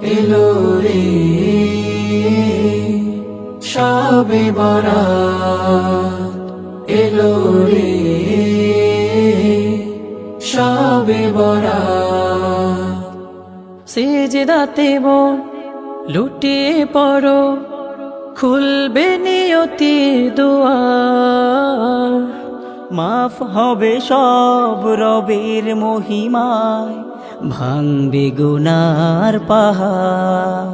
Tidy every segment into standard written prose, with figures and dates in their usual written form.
এলো রে শবে বরাত, এলো রে শবে বরাত। সিজদাতে মন লুটিয়ে পড়ো, খুলবে নিয়তির দুয়ার। মাফ হবে সব রবের মহিমায়, ভাঙবে গুনার পাহাড়।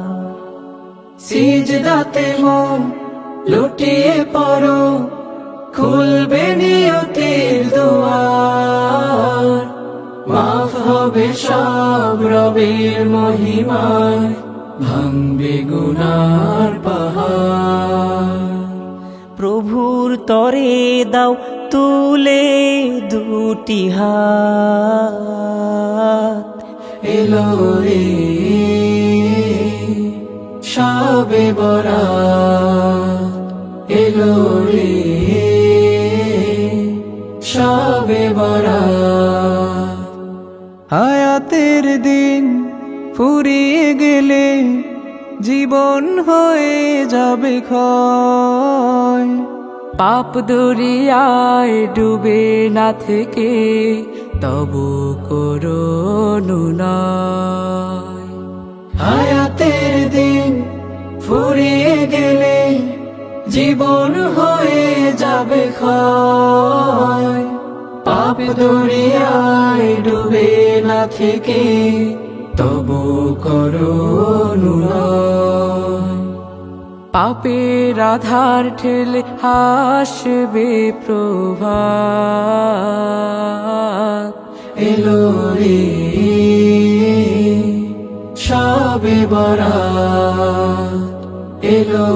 সিজদাতে মন লুটিয়ে পড়ো, খুলবে নিয়তির দুয়ার। মাফ হবে সব রবের মহিমায়, ভাঙবে গুনার পাহাড়। প্রভুর তরে দাও তুলে দুটি হাত, এলো রে শবে বরাত, এলো রে শবে বরাত। হায়াতের দিন ফুরিয়ে গেলে জীবন হয়ে যাবে ক্ষয়। পাপ দরিয়ায় ডুবে না থেকে তবু করুণায়। হায়াতের দিন ফুরিয়ে গেলে জীবন হয়ে যাবে ক্ষয়। পাপ দরিয়ায় ডুবে না থেকে তবু করুণায়। পাপের আধার ঠেলে হাসবে প্রভাত, এলো রে শবে বরাত, এলো